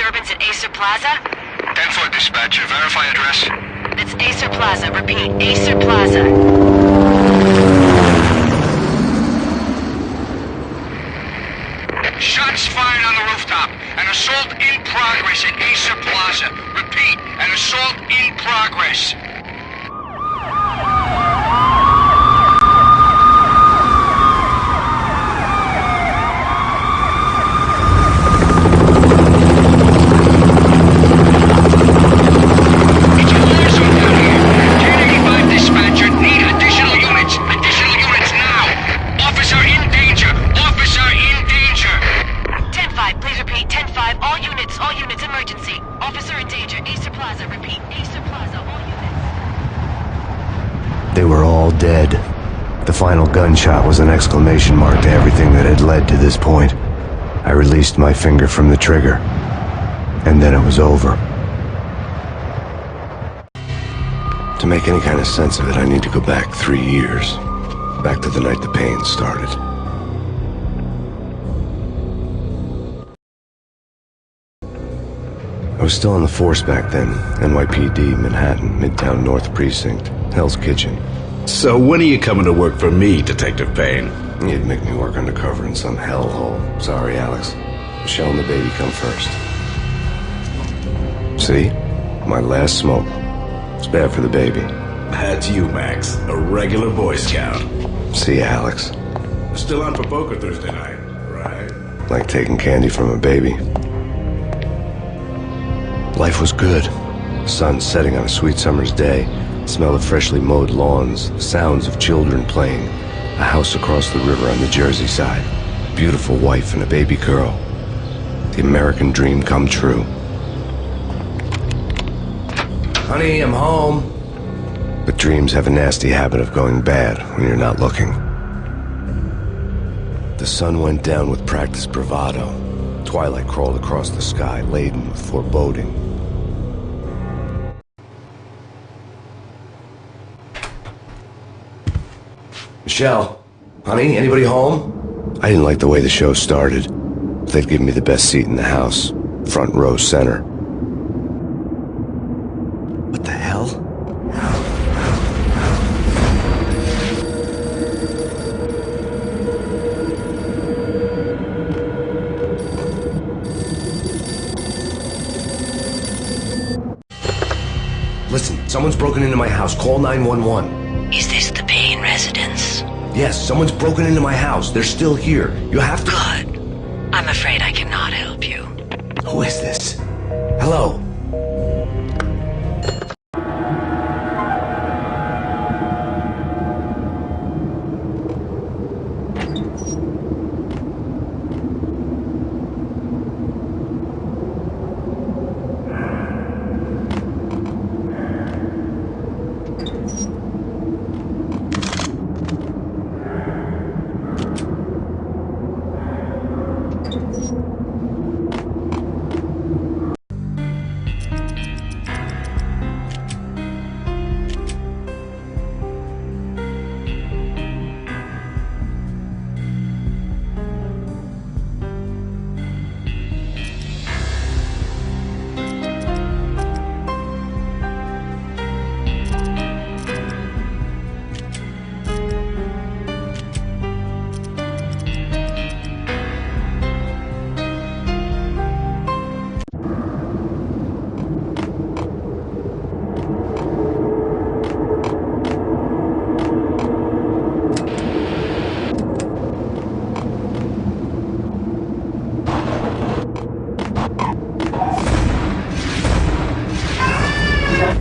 disturbance at Acer Plaza? 10-4 dispatcher, verify address. It's Acer Plaza. Repeat, Acer Plaza. Shots fired on the rooftop. An assault in progress at Acer Plaza. Repeat, an assault in progress. They were all dead. The final gunshot was an exclamation mark to everything that had led to this point. I released my finger from the trigger, and then it was over. To make any kind of sense of it, I need to go back 3 years. Back to the night the Payne started. I was still on the force back then. NYPD, Manhattan, Midtown North Precinct, Hell's Kitchen. So when are you coming to work for me, Detective Payne? You'd make me work undercover in some hellhole. Sorry, Alex. Michelle and the baby come first. See? My last smoke. It's bad for the baby. That's you, Max. A regular Boy Scout. See ya, Alex. Still on for poker Thursday night, right? Like taking candy from a baby. Life was good. Sun setting on a sweet summer's day. Smell of freshly mowed lawns. Sounds of children playing. A house across the river on the Jersey side. Beautiful wife and a baby girl. The American dream come true. Honey, I'm home. But dreams have a nasty habit of going bad when you're not looking. The sun went down with practiced bravado. Twilight crawled across the sky, laden with foreboding. Michelle, honey, anybody home? I didn't like the way the show started. They'd give me the best seat in the house, front row center. What the hell? Listen, someone's broken into my house. Call 911. Is this the Payne residence? Yes, someone's broken into my house. They're still here. You have to... Good. I'm afraid I cannot help you. Who is this? Hello?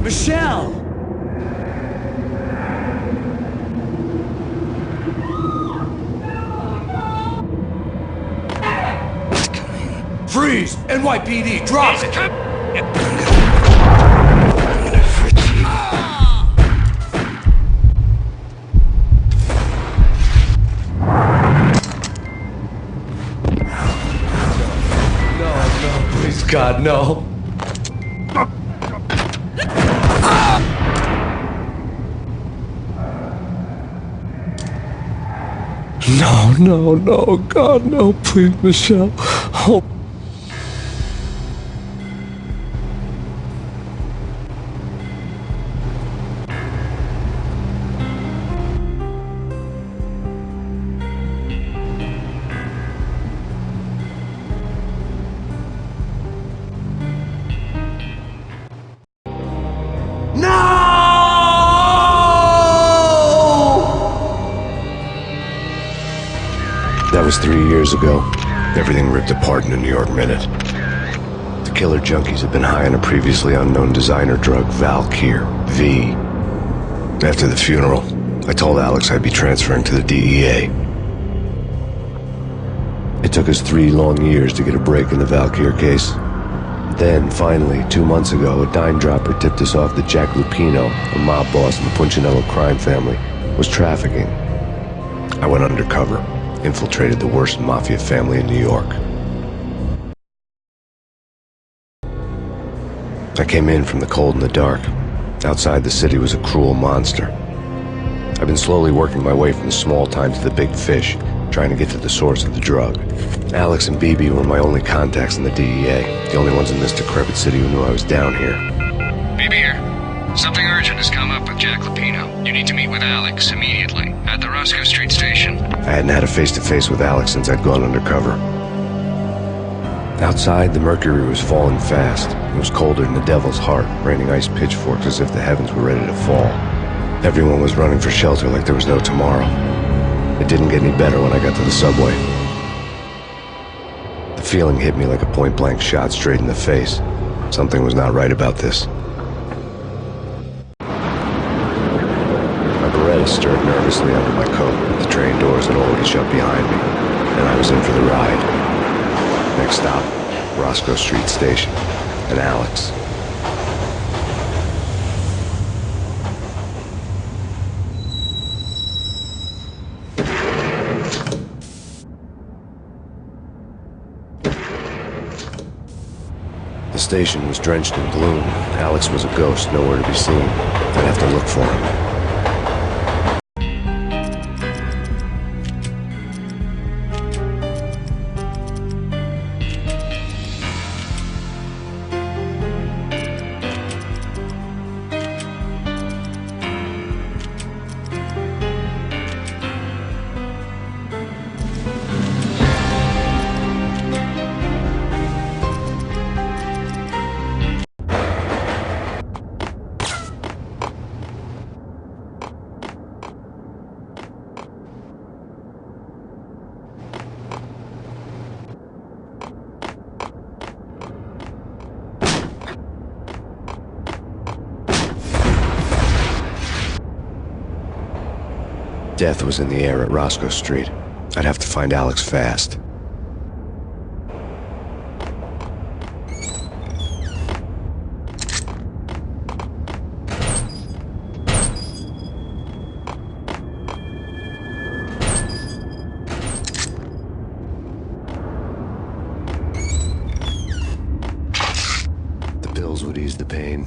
Michelle! Freeze! NYPD, drop it! No, please, God, no. No, God, no, please, Michelle. Oh. That was 3 years ago. Everything ripped apart in a New York minute. The killer junkies had been high on a previously unknown designer drug, Valkyr, V. After the funeral, I told Alex I'd be transferring to the DEA. It took us 3 long years to get a break in the Valkyr case. Then, finally, 2 months ago, a dime-dropper tipped us off that Jack Lupino, a mob boss in the Punchinello crime family, was trafficking. I went undercover, infiltrated the worst mafia family in New York. I came in from the cold and the dark. Outside the city was a cruel monster. I've been slowly working my way from the small time to the big fish, trying to get to the source of the drug. Alex and BB were my only contacts in the DEA, the only ones in this decrepit city who knew I was down here. BB here. Something urgent has come up with Jack Lupino. You need to meet with Alex immediately at the Roscoe Street station. I hadn't had a face-to-face with Alex since I'd gone undercover. Outside, the mercury was falling fast. It was colder than the devil's heart, raining ice pitchforks as if the heavens were ready to fall. Everyone was running for shelter like there was no tomorrow. It didn't get any better when I got to the subway. The feeling hit me like a point-blank shot straight in the face. Something was not right about this. My Beretta stirred nervously under my coat. The train doors had already shut behind me, and I was in for the ride. Next stop, Roscoe Street Station, and Alex. The station was drenched in gloom. Alex was a ghost, nowhere to be seen. I'd have to look for him. Death was in the air at Roscoe Street. I'd have to find Alex fast. The pills would ease the pain.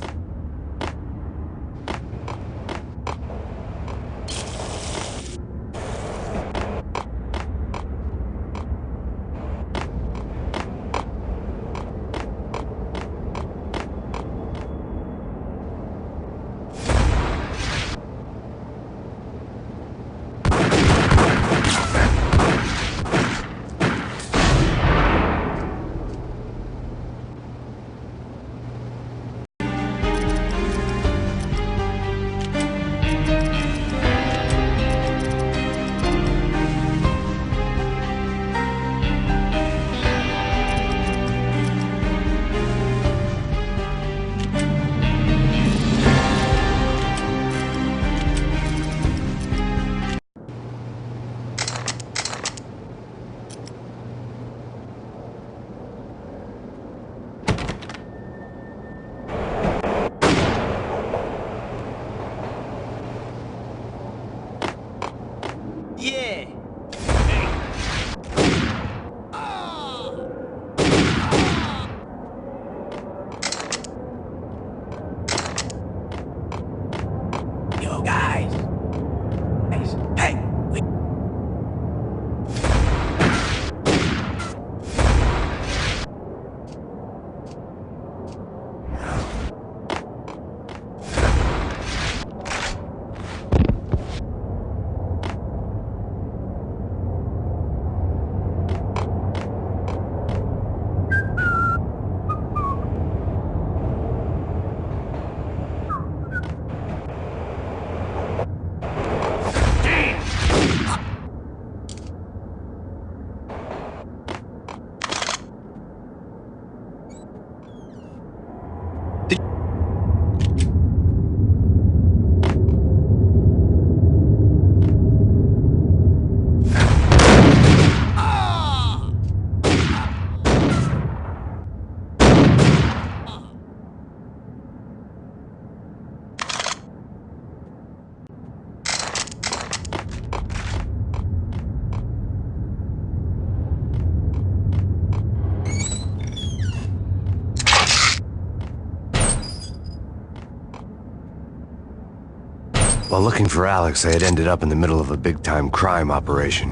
While looking for Alex, I had ended up in the middle of a big-time crime operation.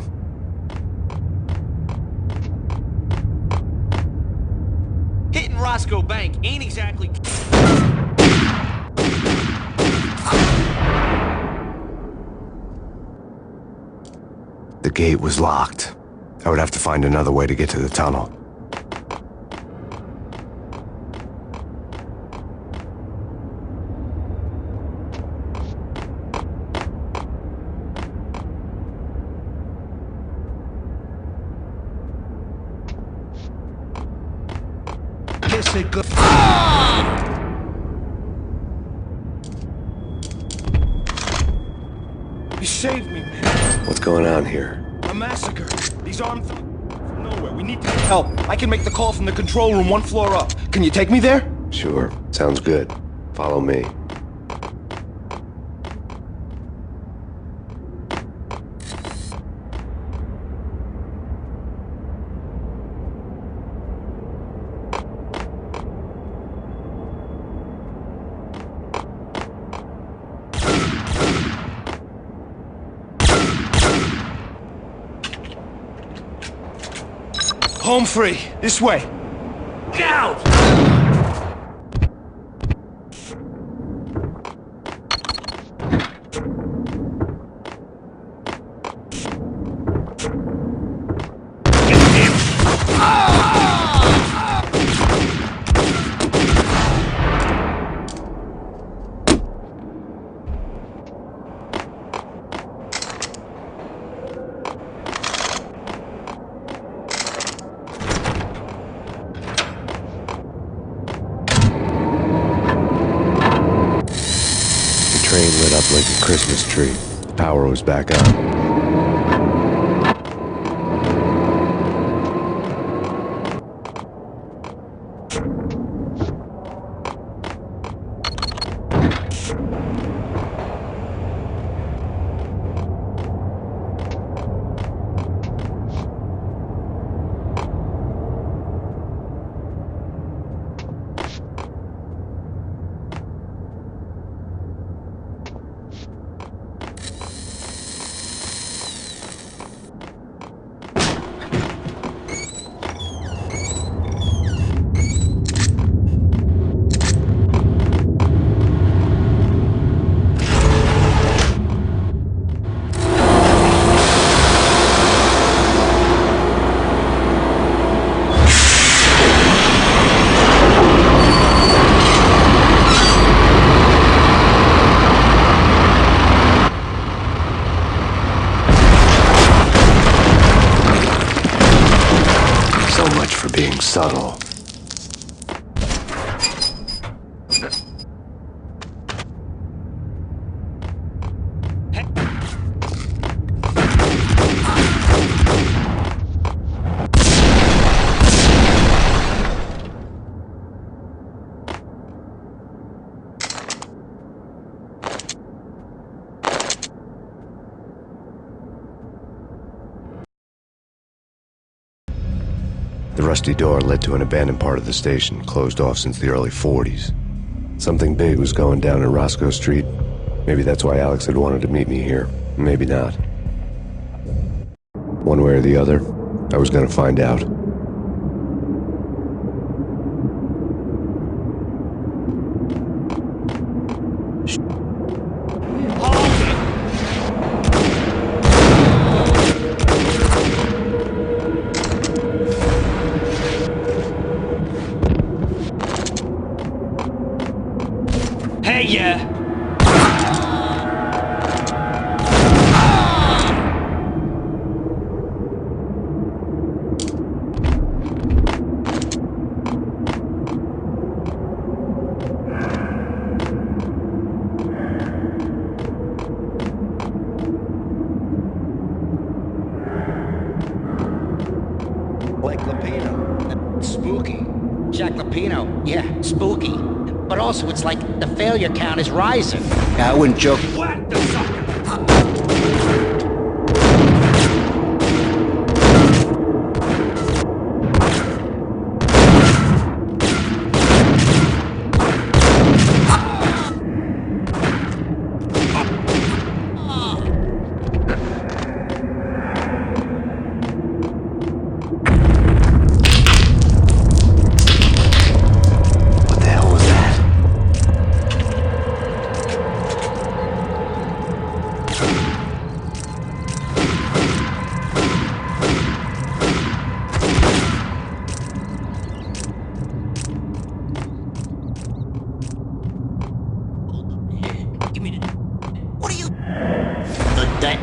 Hitting Roscoe Bank ain't exactly... The gate was locked. I would have to find another way to get to the tunnel. Kiss it good. You saved me, man. What's going on here? A massacre. These armed thugs from nowhere. We need to get help. I can make the call from the control room 1 floor up. Can you take me there? Sure, sounds good. Follow me. Home free. This way. Get out! The train lit up like a Christmas tree. The power was back on. Being subtle. The rusty door led to an abandoned part of the station, closed off since the early 40s. Something big was going down in Roscoe Street. Maybe that's why Alex had wanted to meet me here. Maybe not. One way or the other, I was gonna find out. Hey, yeah! Like Lapino. Spooky. Jack Lapino. Yeah, spooky. But also, it's like the failure count is rising. Yeah, I wouldn't joke. What the sucker?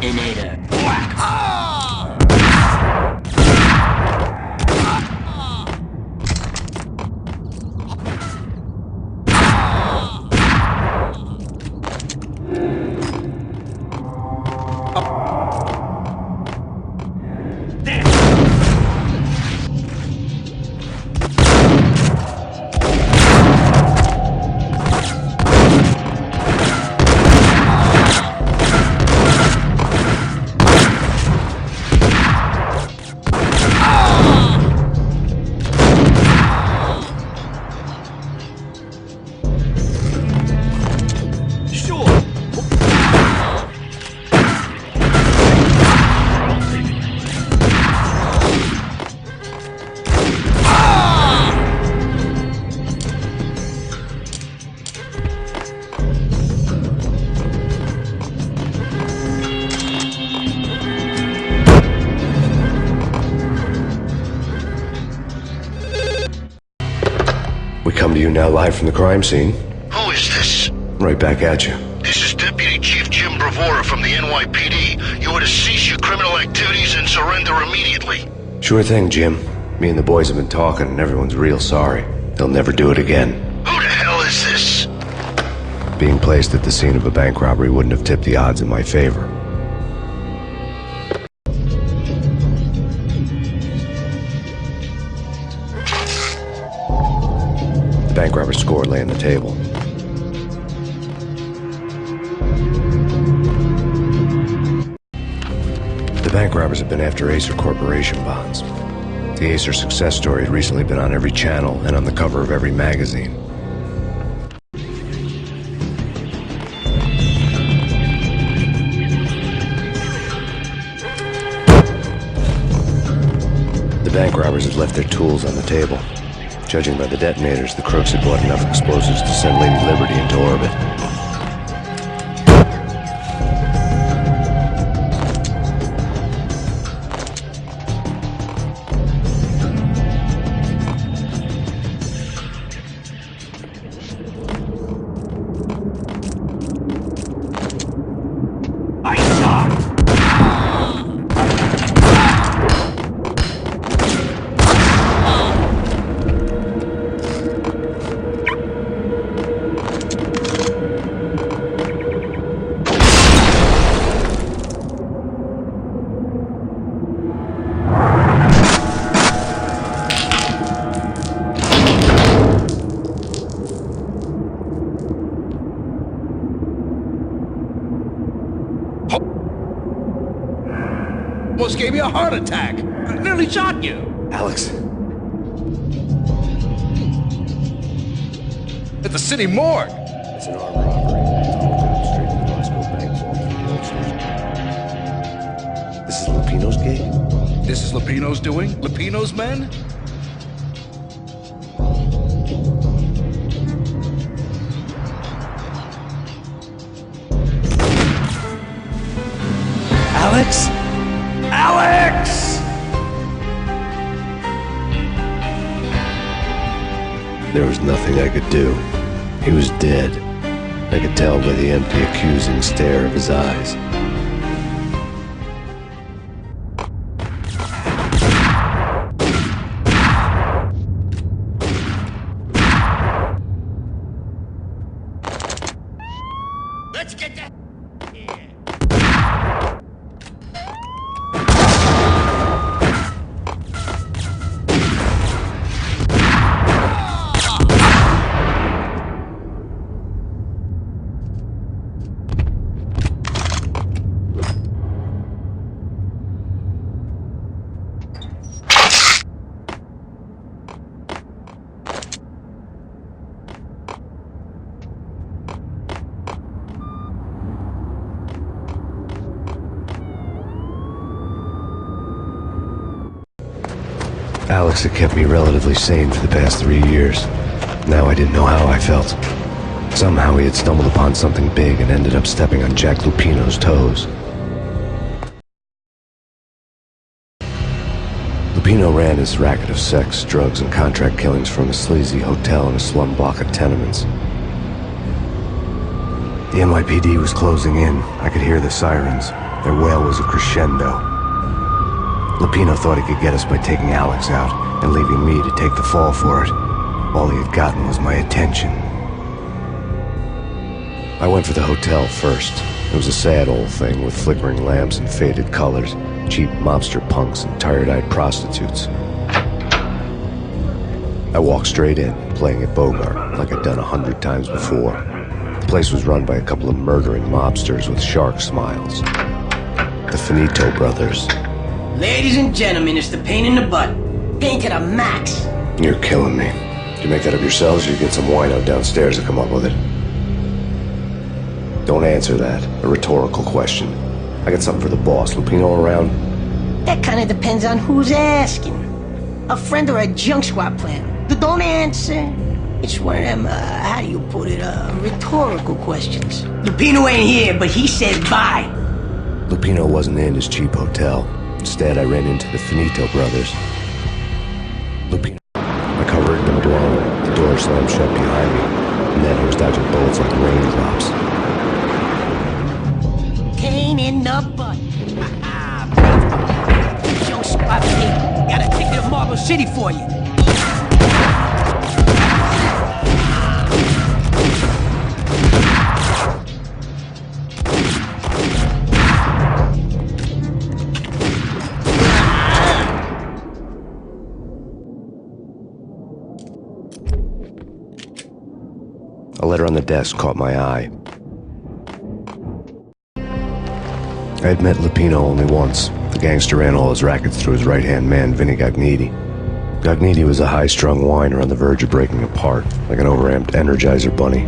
Detonator. Whack! We come to you now live from the crime scene. Who is this? Right back at you. This is Deputy Chief Jim Bravura from the NYPD. You are to cease your criminal activities and surrender immediately. Sure thing, Jim. Me and the boys have been talking and everyone's real sorry. They'll never do it again. Who the hell is this? Being placed at the scene of a bank robbery wouldn't have tipped the odds in my favor. The bank robber's score lay on the table. The bank robbers have been after Acer Corporation bonds. The Acer success story had recently been on every channel and on the cover of every magazine. The bank robbers had left their tools on the table. Judging by the detonators, the crooks had bought enough explosives to send Lady Liberty into orbit. Almost gave me a heart attack. I nearly shot you. Alex. At the city morgue. It's an armed robbery. Straight to the Roscoe Bank vault from the old station. This is Lupino's gate? This is Lupino's doing? Lupino's men? Alex? Alex! There was nothing I could do. He was dead. I could tell by the empty, accusing stare of his eyes. Let's get that here. Alex had kept me relatively sane for the past 3 years. Now I didn't know how I felt. Somehow he had stumbled upon something big and ended up stepping on Jack Lupino's toes. Lupino ran his racket of sex, drugs, and contract killings from a sleazy hotel in a slum block of tenements. The NYPD was closing in. I could hear the sirens. Their wail was a crescendo. Lupino thought he could get us by taking Alex out and leaving me to take the fall for it. All he had gotten was my attention. I went for the hotel first. It was a sad old thing with flickering lamps and faded colors, cheap mobster punks and tired-eyed prostitutes. I walked straight in, playing at Bogart, like I'd done 100 times before. The place was run by a couple of murdering mobsters with shark smiles. The Finito brothers. Ladies and gentlemen, it's the Payne in the butt. Payne to the max. You're killing me. Did you make that up yourselves, or you get some wino downstairs to come up with it? Don't answer that. A rhetorical question. I got something for the boss. Lupino around? That kind of depends on who's asking. A friend or a junk squad plan. Don't answer. It's one of them, how do you put it, rhetorical questions. Lupino ain't here, but he said bye. Lupino wasn't in his cheap hotel. Instead, I ran into the Finito brothers. Lupino. My car rigged them blown. The door slammed shut behind me. And then I was dodging bullets like raindrops. Payne in the butt. Junk squad Payne. Got a ticket to Marble City for you. A letter on the desk caught my eye. I had met Lupino only once. The gangster ran all his rackets through his right-hand man, Vinny Gagniti. Gagniti was a high-strung whiner on the verge of breaking apart, like an overamped Energizer bunny.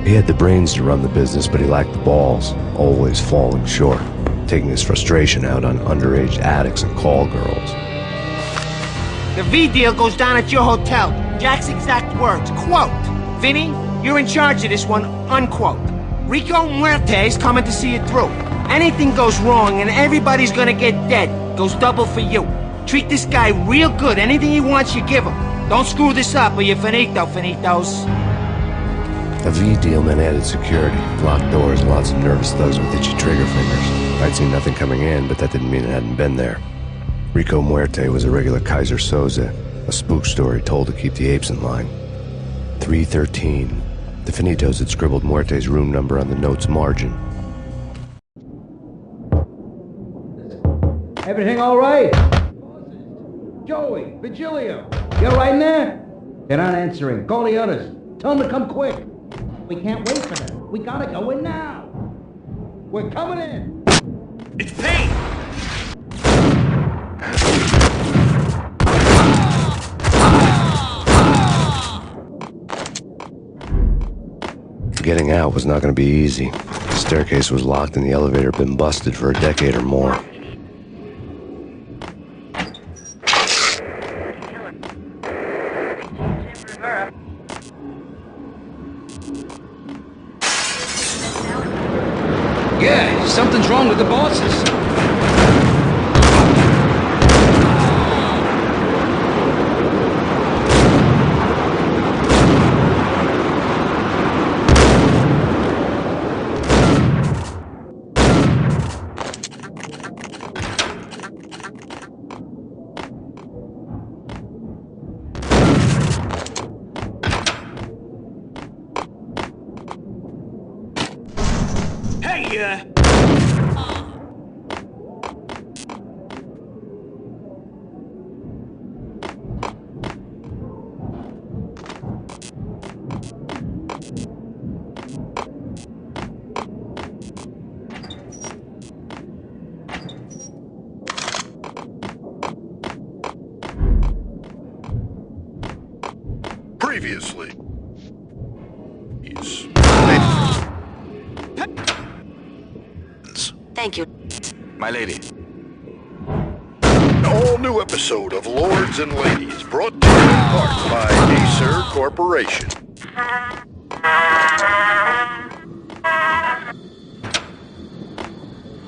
He had the brains to run the business, but he lacked the balls, always falling short, taking his frustration out on underage addicts and call girls. The V deal goes down at your hotel. Jack's exact words, quote, "Vinny, you're in charge of this one," unquote. Rico Muerte's coming to see it through. Anything goes wrong and everybody's gonna get dead. Goes double for you. Treat this guy real good. Anything he wants, you give him. Don't screw this up or you're finito, finitos. A V deal meant added security, locked doors, and lots of nervous thugs with itchy trigger fingers. I'd seen nothing coming in, but that didn't mean it hadn't been there. Rico Muerte was a regular Kaiser Soze, a spook story told to keep the apes in line. 313. The Finitos had scribbled Muerte's room number on the note's margin. Everything all right? Joey, Vigilio, you all right in there? They're not answering. Call the others. Tell them to come quick. We can't wait for them. We gotta go in now. We're coming in. It's Payne! Getting out was not going to be easy. The staircase was locked and the elevator had been busted for a decade or more. Yeah, something's wrong with the bosses. Previously. Thank you. My lady. An all-new episode of Lords and Ladies, brought to you in part by Acer Corporation.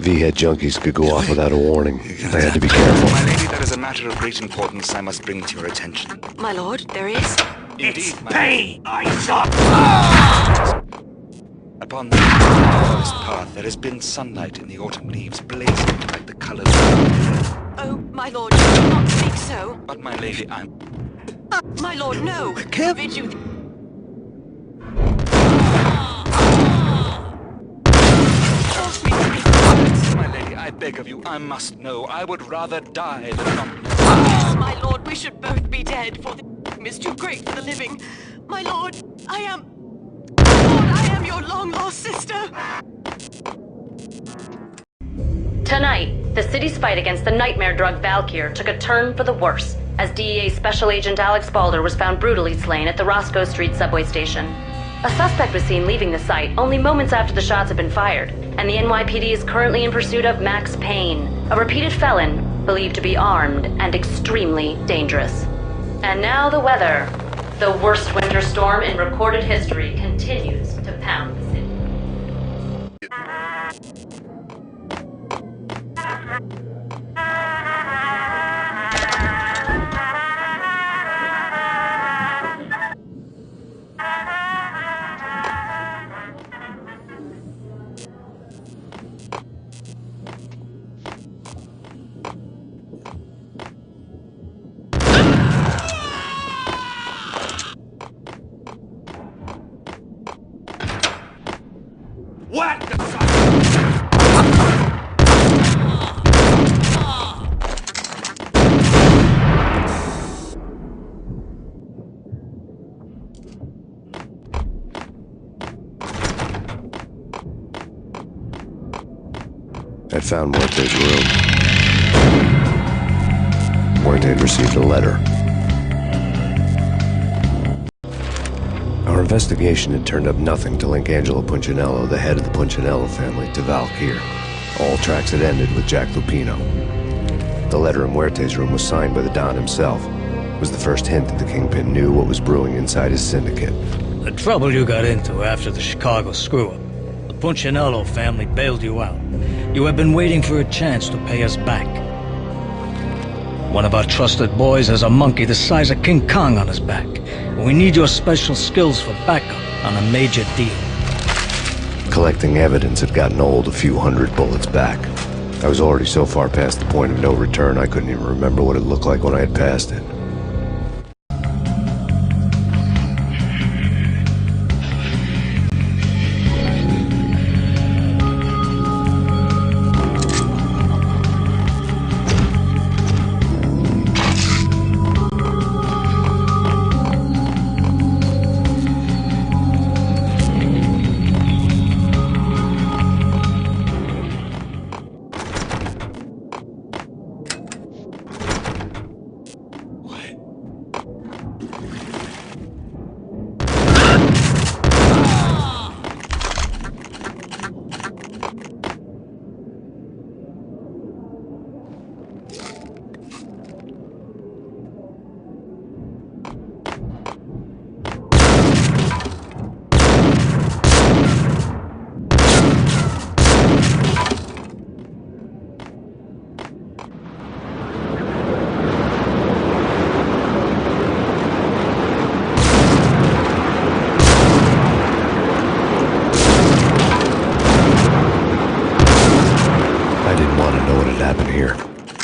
V-head junkies could go off without a warning. I had to be careful. My lady, there is a matter of great importance I must bring to your attention. My lord, there is? It's Payne! I suck! Upon the forest path there has been sunlight in the autumn leaves, blazing like the colors of the Oh, my lord, you do not speak so. But my lady, I'm... My lord, no! Careful! Bid you... Force me to speak words. My lady, I beg of you, I must know. I would rather die than not know. Yes, my lord, we should both be dead, for the is too great for the living. My lord, I am... Lord, I am your long-lost sister! Tonight, the city's fight against the nightmare drug Valkyr took a turn for the worse, as DEA Special Agent Alex Balder was found brutally slain at the Roscoe Street subway station. A suspect was seen leaving the site only moments after the shots had been fired, and the NYPD is currently in pursuit of Max Payne, a repeated felon believed to be armed and extremely dangerous. And now the weather. The worst winter storm in recorded history continues to pound the city. What the fuck? I found Muerte's room. Muerte had received a letter. Our investigation had turned up nothing to link Angelo Punchinello, the head of the Punchinello family, to Valkyr. All tracks had ended with Jack Lupino. The letter in Muerte's room was signed by the Don himself. It was the first hint that the Kingpin knew what was brewing inside his syndicate. The trouble you got into after the Chicago screw-up. The Punchinello family bailed you out. You have been waiting for a chance to pay us back. One of our trusted boys has a monkey the size of King Kong on his back. We need your special skills for backup on a major deal. Collecting evidence had gotten old a few hundred bullets back. I was already so far past the point of no return I couldn't even remember what it looked like when I had passed it.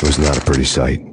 It was not a pretty sight.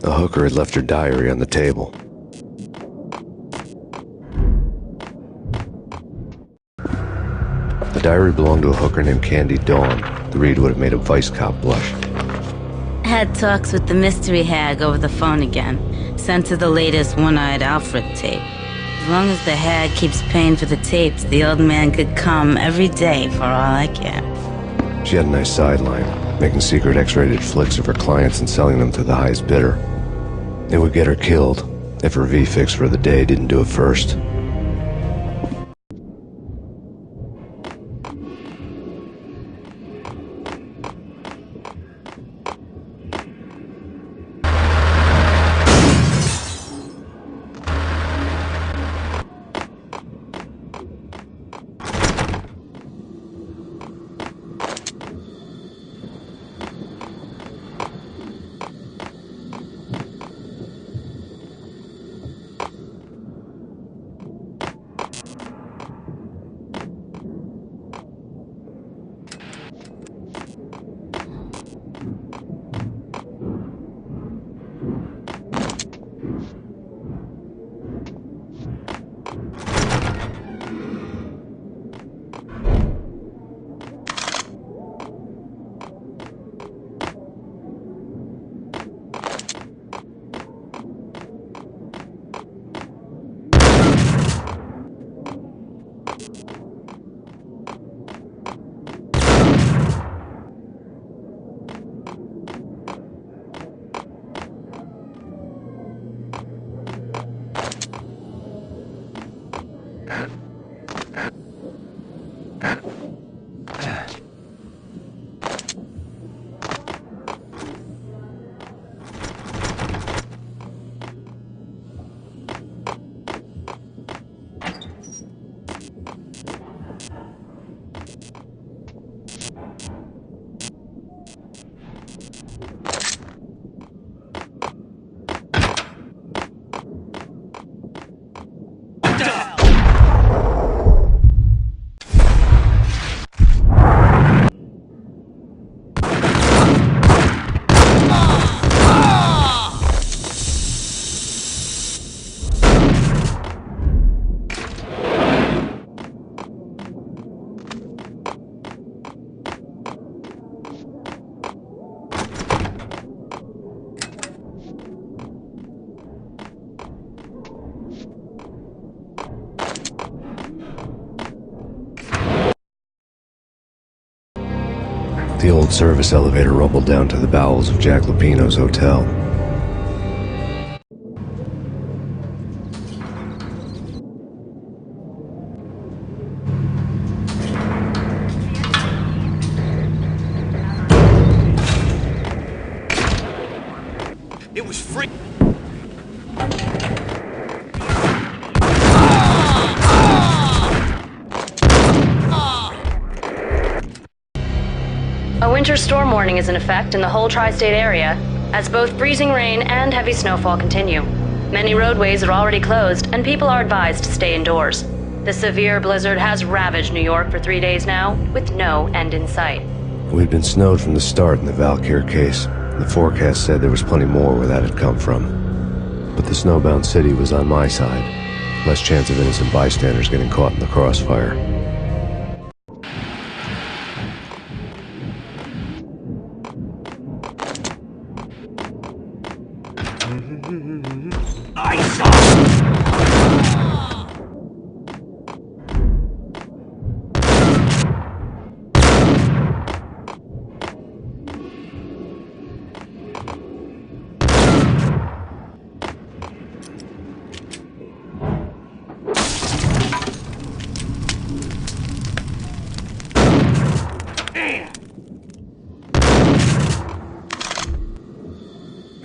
A hooker had left her diary on the table. The diary belonged to a hooker named Candy Dawn. The read would have made a vice cop blush. Had talks with the mystery hag over the phone again. Sent her the latest One-Eyed Alfred tape. As long as the hag keeps paying for the tapes, the old man could come every day for all I care. She had a nice sideline, making secret X-rated flicks of her clients and selling them to the highest bidder. It would get her killed if her V-fix for the day didn't do it first. The old service elevator rumbled down to the bowels of Jack Lupino's hotel. It was free. A winter storm warning is in effect in the whole tri-state area, as both freezing rain and heavy snowfall continue. Many roadways are already closed, and people are advised to stay indoors. The severe blizzard has ravaged New York for 3 days now, with no end in sight. We'd been snowed from the start in the Valkyr case. The forecast said there was plenty more where that had come from. But the snowbound city was on my side. Less chance of innocent bystanders getting caught in the crossfire.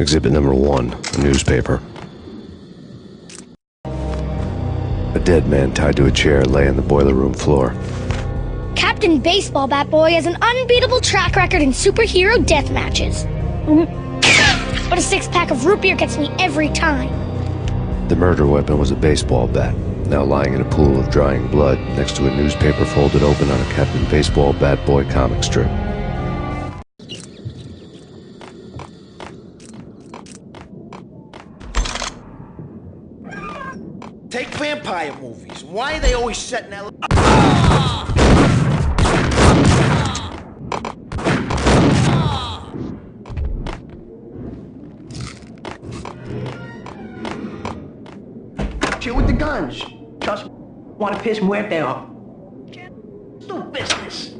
Exhibit number 1, a newspaper. A dead man tied to a chair lay on the boiler room floor. Captain Baseball Bat Boy has an unbeatable track record in superhero death matches. But a 6-pack of root beer gets me every time. The murder weapon was a baseball bat, now lying in a pool of drying blood next to a newspaper folded open on a Captain Baseball Bat Boy comic strip. Take vampire movies. Why are they always set in L.A.? Chill with the guns. Trust me. Want to piss Muerte off. Do business.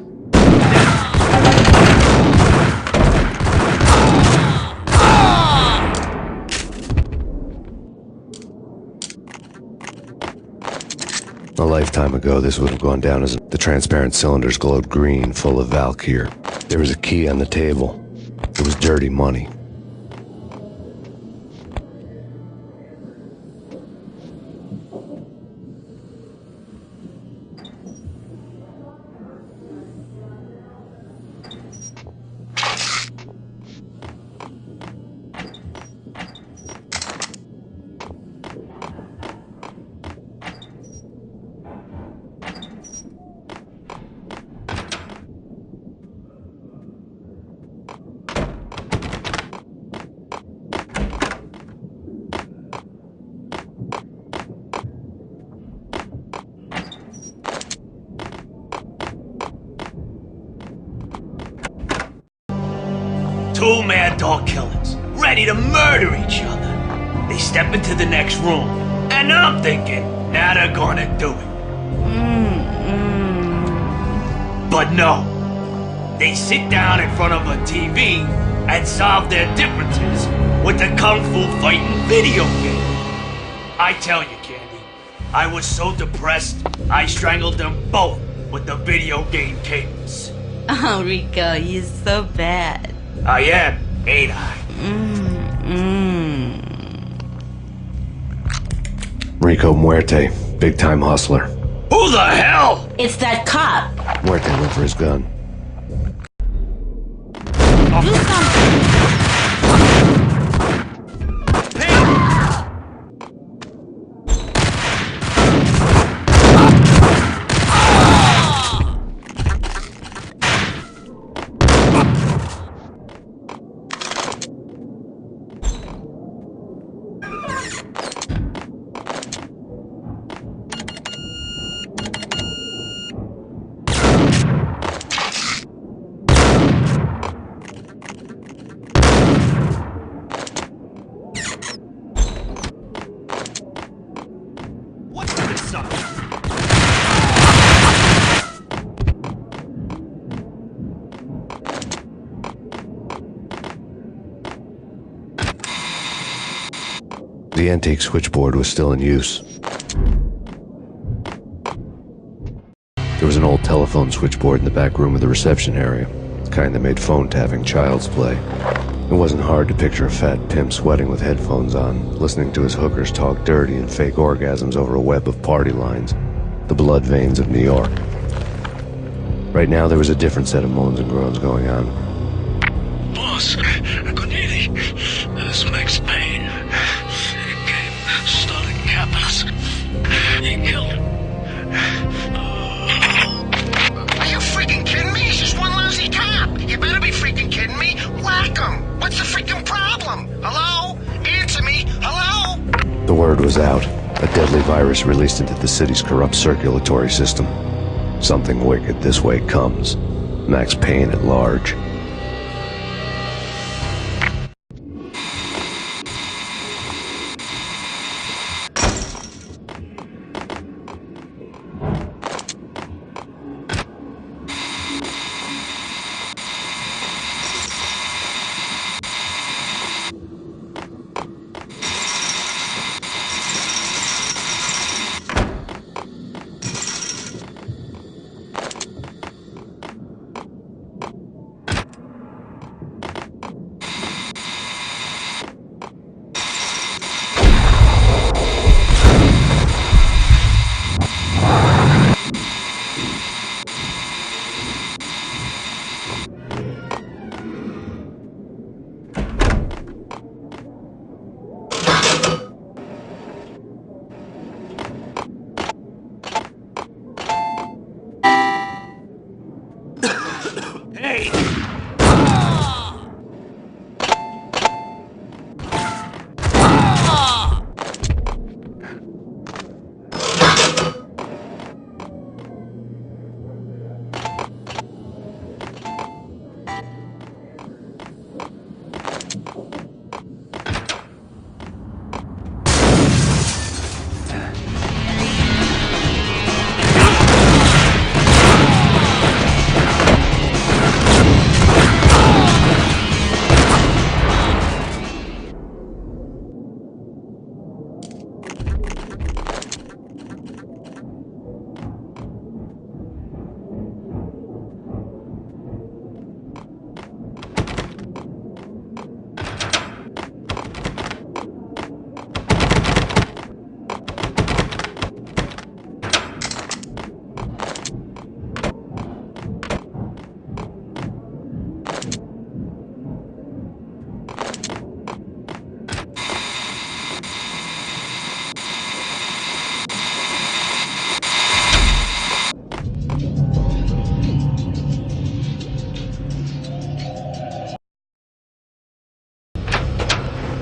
A lifetime ago, this would have gone down as the transparent cylinders glowed green, full of Valkyr. There was a key on the table. It was dirty money. Two mad dog killers, ready to murder each other. They step into the next room, and I'm thinking, now they're gonna do it. But no. They sit down in front of a TV and solve their differences with the Kung Fu fighting video game. I tell you, Candy, I was so depressed, I strangled them both with the video game cables. Oh, Rico, you're so bad. I am, ain't I? Rico Muerte, big-time hustler. Who the hell? It's that cop. Muerte went for his gun. Do something. The antique switchboard was still in use. There was an old telephone switchboard in the back room of the reception area, the kind that made phone tapping child's play. It wasn't hard to picture a fat pimp sweating with headphones on, listening to his hookers talk dirty and fake orgasms over a web of party lines, the blood veins of New York. Right now, there was a different set of moans and groans going on. Boss, good evening. This is Max Payne. He came, started capping us. He killed him. Are you freaking kidding me? He's just one lousy cop. You better be freaking kidding me. Whack him. What's the freaking problem? Hello? Answer me. Hello? The word was out. A deadly virus released into the city's corrupt circulatory system. Something wicked this way comes. Max Payne at large.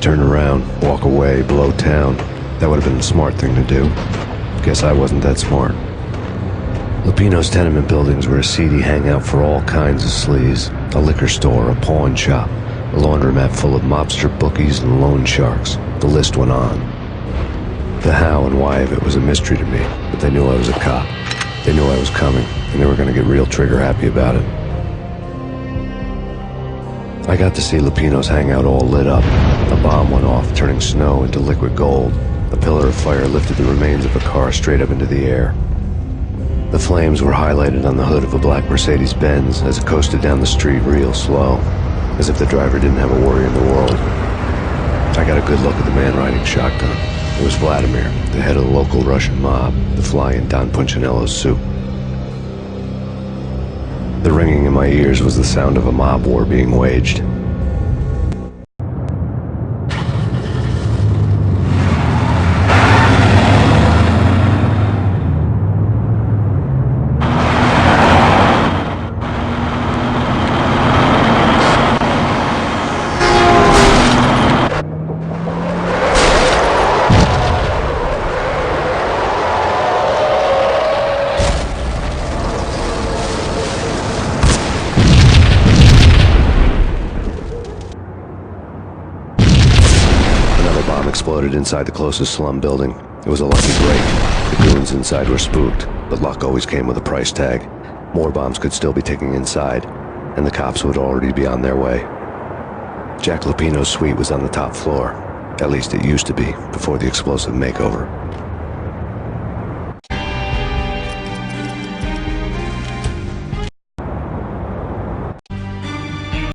turn around, walk away, blow town. That would have been the smart thing to do. Guess I wasn't that smart. Lupino's tenement buildings were a seedy hangout for all kinds of sleaze. A liquor store, a pawn shop, a laundromat full of mobster bookies and loan sharks. The list went on. The how and why of it was a mystery to me, but they knew I was a cop. They knew I was coming, and they were going to get real trigger-happy about it. I got to see Lupino's hangout all lit up. A bomb went off, turning snow into liquid gold. A pillar of fire lifted the remains of a car straight up into the air. The flames were highlighted on the hood of a black Mercedes-Benz as it coasted down the street real slow, as if the driver didn't have a worry in the world. I got a good look at the man riding shotgun. It was Vladimir, the head of the local Russian mob, the fly in Don Punchinello's soup. The ringing in my ears was the sound of a mob war being waged. Exploded inside the closest slum building. It was a lucky break. The goons inside were spooked, but luck always came with a price tag. More bombs could still be ticking inside, and the cops would already be on their way. Jack Lupino's suite was on the top floor. At least it used to be, before the explosive makeover.